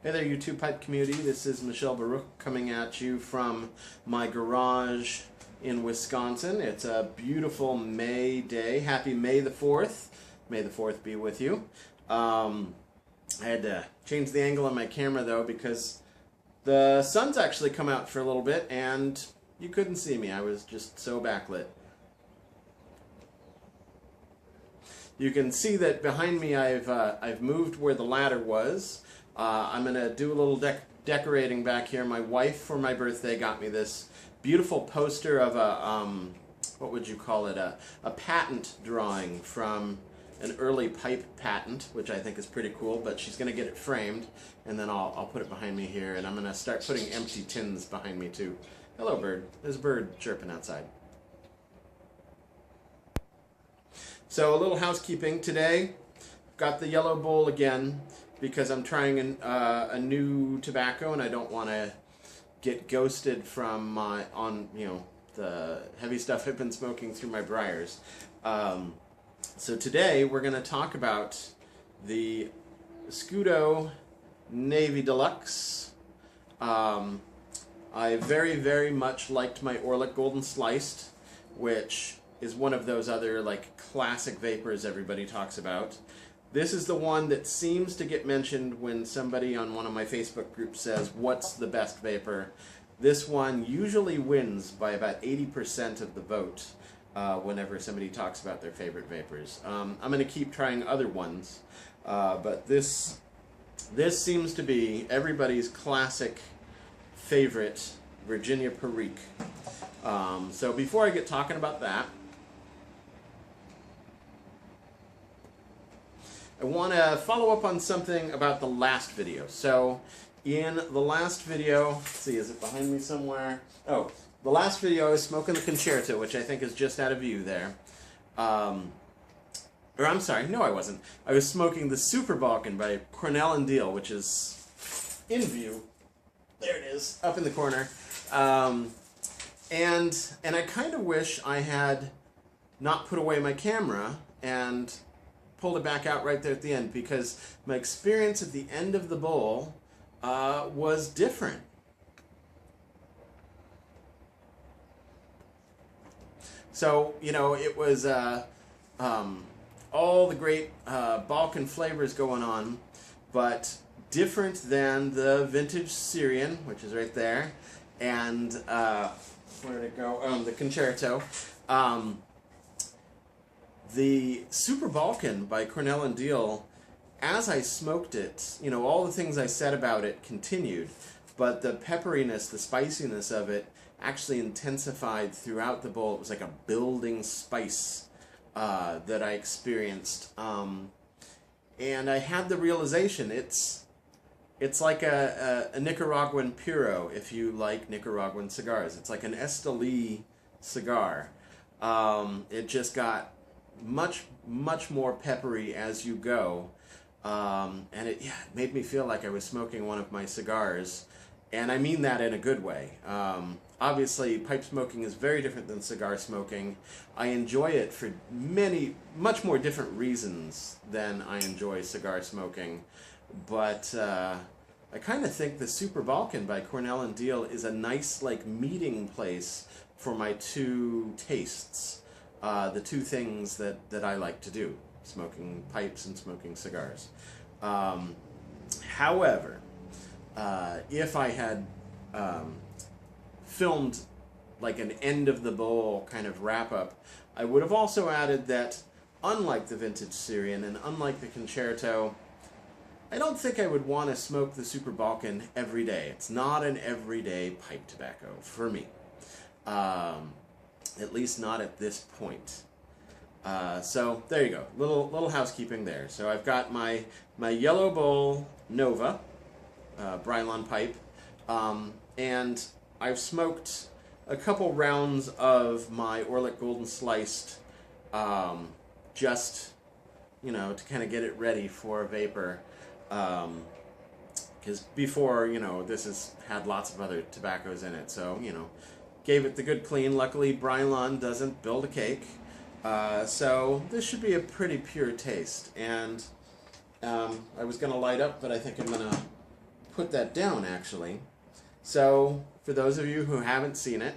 Hey there, YouTube pipe community. This is Michelle Baruch coming at you from my garage in Wisconsin. It's a beautiful May day. Happy May the 4th. May the 4th be with you. I had to change the angle on my camera though because the sun's actually come out for a little bit and you couldn't see me. I was just so backlit. You can see that behind me I've moved where the ladder was. I'm going to do a little decorating back here. My wife, for my birthday, got me this beautiful poster of a, what would you call it, a patent drawing from an early pipe patent, which I think is pretty cool, but she's going to get it framed, and then I'll put it behind me here, and I'm going to start putting empty tins behind me too. Hello, bird. There's a bird chirping outside. So a little housekeeping today. Got the yellow bowl again, because I'm trying a new tobacco and I don't want to get ghosted from the heavy stuff I've been smoking through my briars. So today we're going to talk about the Escudo Navy de Luxe. I very much liked my Orlick Golden Sliced, which is one of those other like classic vapors everybody talks about. This is the one that seems to get mentioned when somebody on one of my Facebook groups says, what's the best vapor? This one usually wins by about 80% of the vote whenever somebody talks about their favorite vapors. I'm going to keep trying other ones, but this seems to be everybody's classic favorite Virginia Perique. So before I get talking about that, I want to follow up on something about the last video. So, in the last video, let's see, is it behind me somewhere? Oh, the last video I was smoking the Concerto, which I think is just out of view there. Or I'm sorry, no I wasn't. I was smoking the Super Balkan by Cornell and Diehl, which is in view. There it is, up in the corner. And I kind of wish I had not put away my camera and pulled it back out right there at the end, because my experience at the end of the bowl was different. So, you know, it was all the great Balkan flavors going on, but different than the vintage Syrian, which is right there, and where did it go? The Concerto. The Super Balkan by Cornell and Diehl, as I smoked it, you know, all the things I said about it continued, but the pepperiness, the spiciness of it actually intensified throughout the bowl. It was like a building spice that I experienced. And I had the realization, it's like a Nicaraguan Puro, if you like Nicaraguan cigars. It's like an Esteli cigar. It just got much more peppery as you go, and it made me feel like I was smoking one of my cigars, and I mean that in a good way. Obviously pipe smoking is very different than cigar smoking. I enjoy it for much more different reasons than I enjoy cigar smoking, but I kind of think the Super Balkan by Cornell and Diehl is a nice like meeting place for my two tastes. The two things that I like to do, smoking pipes and smoking cigars. However, if I had filmed like an end of the bowl kind of wrap up, I would have also added that unlike the vintage Syrian and unlike the Concerto, I don't think I would want to smoke the Super Balkan every day. It's not an everyday pipe tobacco for me. At least not at this point. So there you go, little housekeeping there. So I've got my yellow bowl Nova Brylon pipe, and I've smoked a couple rounds of my Orlick Golden Sliced, just to kind of get it ready for a vapor. Because before, this has had lots of other tobaccos in it, so gave it the good clean. Luckily, Brylon doesn't build a cake, so this should be a pretty pure taste. And I was going to light up, but I think I'm going to put that down actually. So for those of you who haven't seen it,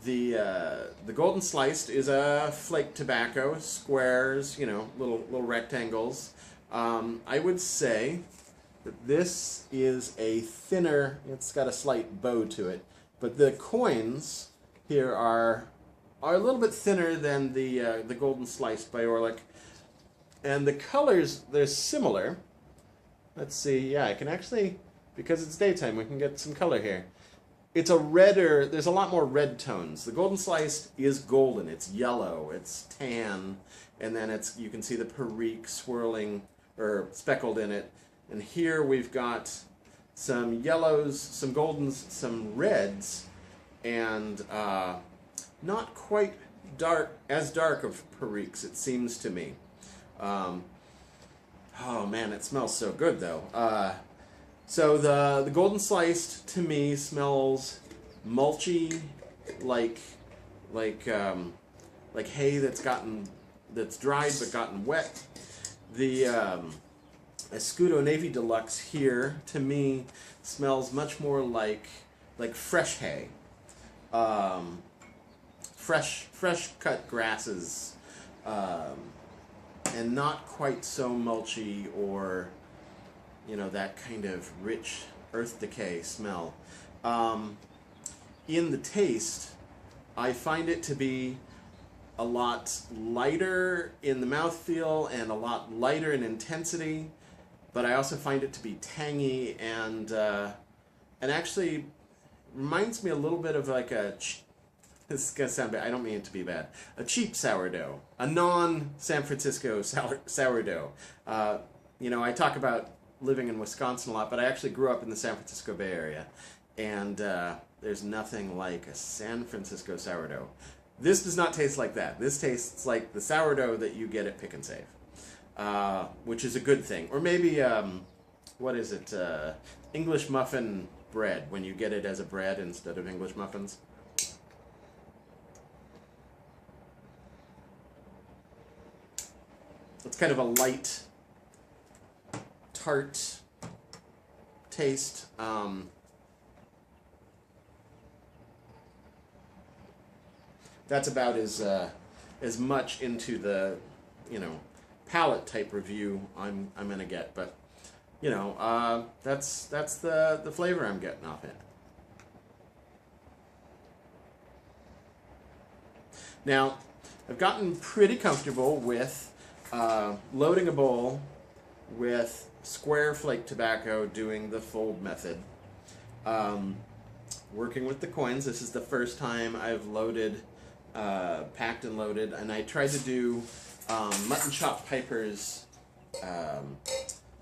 the golden sliced is a flake tobacco, squares, you know, little rectangles. I would say that this is a thinner. It's got a slight bow to it, but the coins here are a little bit thinner than the golden sliced by Orlik, and the colors, they're similar. Let's see. Yeah, I can actually, because it's daytime, we can get some color here. It's a redder, there's a lot more red tones. The golden sliced is golden, it's yellow, it's tan, and then you can see the perique swirling or speckled in it. And here we've got some yellows, some goldens, some reds, and not quite as dark of periques, it seems to me. Oh man, it smells so good though. So the golden sliced to me smells mulchy, like hay that's dried but gotten wet. The Escudo Navy de Luxe here to me smells much more like fresh hay, fresh cut grasses, and not quite so mulchy or, you know, that kind of rich earth decay smell. In the taste, I find it to be a lot lighter in the mouthfeel and a lot lighter in intensity, but I also find it to be tangy and actually reminds me a little bit of like a, this is going to sound bad, I don't mean it to be bad, a cheap sourdough, a non-San Francisco sourdough. You know, I talk about living in Wisconsin a lot, but I actually grew up in the San Francisco Bay Area, and there's nothing like a San Francisco sourdough. This does not taste like that. This tastes like the sourdough that you get at Pick and Save, which is a good thing. Or maybe, what is it, English muffin bread, when you get it as a bread instead of English muffins. It's kind of a light, tart taste. That's about as much into the, you know, palate type review I'm gonna get, but you know, that's the flavor I'm getting off it. Now, I've gotten pretty comfortable with loading a bowl with square flake tobacco, doing the fold method. Working with the coins, this is the first time I've loaded, packed and loaded, and I tried to do Mutton Chop Piper's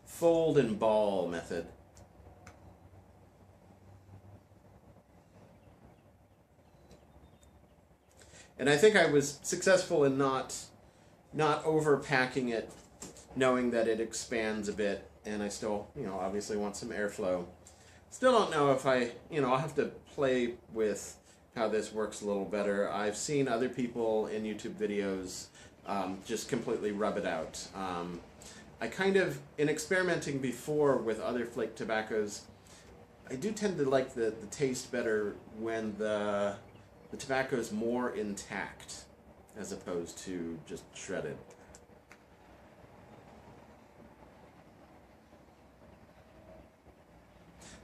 fold and ball method. And I think I was successful in not overpacking it, knowing that it expands a bit, and I still, you know, obviously want some airflow. Still don't know if I'll have to play with how this works a little better. I've seen other people in YouTube videos just completely rub it out. I kind of, in experimenting before with other flake tobaccos, I do tend to like the taste better when the tobacco is more intact as opposed to just shredded.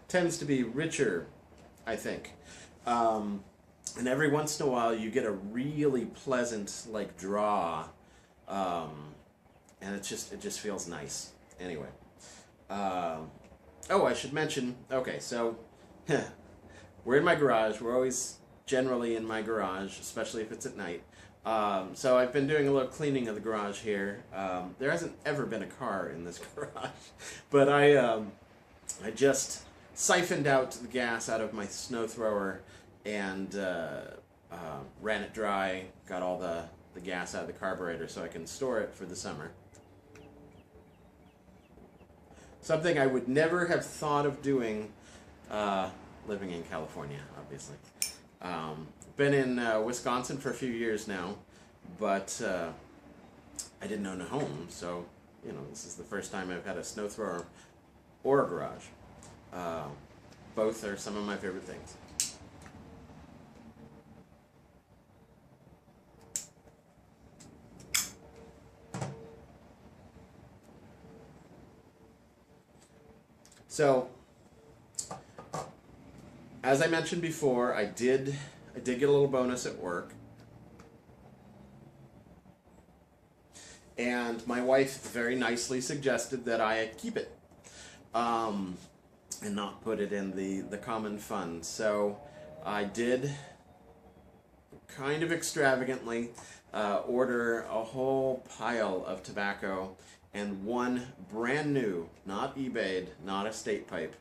Tends to be richer, I think. And every once in a while you get a really pleasant like draw, and it just feels nice. Anyway, oh, I should mention, okay, so we're in my garage. We're always generally in my garage, especially if it's at night. So I've been doing a little cleaning of the garage here. There hasn't ever been a car in this garage, but I just siphoned out the gas out of my snow thrower and ran it dry, got all the gas out of the carburetor so I can store it for the summer. Something I would never have thought of doing living in California, obviously. Been in Wisconsin for a few years now, but I didn't own a home, so you know, this is the first time I've had a snow thrower or a garage. Both are some of my favorite things. So, as I mentioned before, I did get a little bonus at work. And my wife very nicely suggested that I keep it and not put it in the common fund. So I did, kind of extravagantly, order a whole pile of tobacco and one brand new, not eBayed, not a state pipe,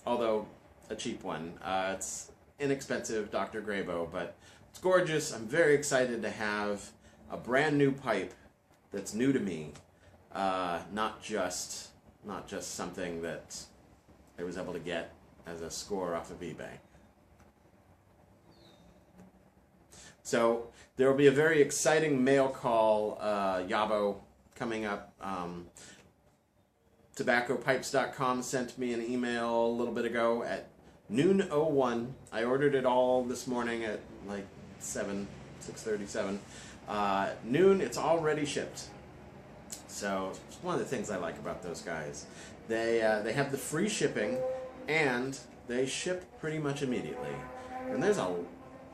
although a cheap one. It's inexpensive, Dr. Grabo, but it's gorgeous. I'm very excited to have a brand new pipe that's new to me, not just something that I was able to get as a score off of eBay. So there will be a very exciting mail call, Yabo, coming up. TobaccoPipes.com sent me an email a little bit ago at noon 01. I ordered it all this morning at like 6:37. Noon, it's already shipped. So it's one of the things I like about those guys. They have the free shipping, and they ship pretty much immediately. And there's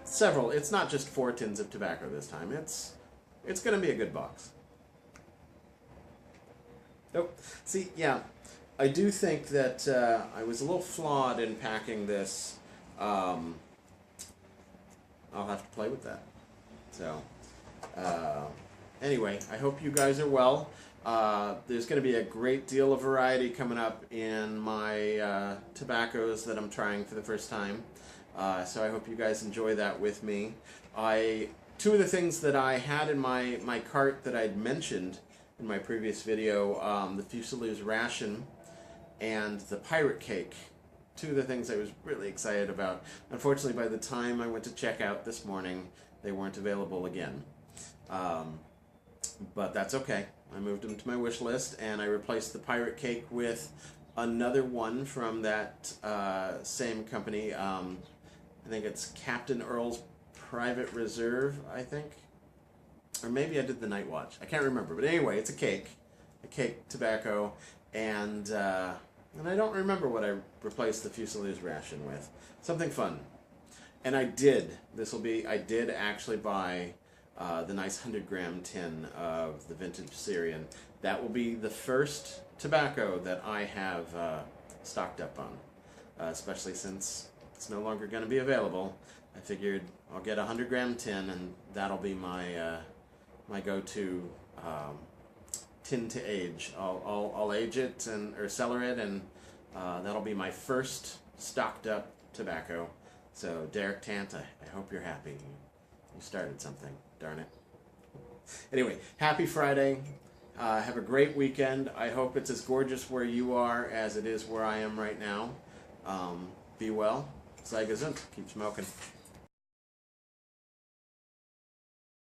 several. It's not just 4 tins of tobacco this time. It's going to be a good box. Nope. See, yeah, I do think that I was a little flawed in packing this. I'll have to play with that. So, anyway, I hope you guys are well. There's going to be a great deal of variety coming up in my tobaccos that I'm trying for the first time. So I hope you guys enjoy that with me. Two of the things that I had in my cart that I'd mentioned in my previous video, the Fusiliers ration and the pirate cake. Two of the things I was really excited about. Unfortunately, by the time I went to check out this morning, they weren't available again. But that's okay. I moved them to my wish list, and I replaced the pirate cake with another one from that same company. I think it's Captain Earl's Private Reserve, I think. Or maybe I did the Night Watch. I can't remember. But anyway, it's a cake tobacco, and I don't remember what I replaced the Fusiliers ration with. Something fun. And I did actually buy the nice 100-gram tin of the vintage Syrian. That will be the first tobacco that I have stocked up on, especially since it's no longer going to be available. I figured I'll get a 100-gram tin, and that'll be my my go-to tin to age. I'll age it or cellar it, and that'll be my first stocked up tobacco. So Derek Tant, I hope you're happy. You started something, darn it. Anyway, happy Friday. Have a great weekend. I hope it's as gorgeous where you are as it is where I am right now. Be well. Sei gesund. Keep smoking.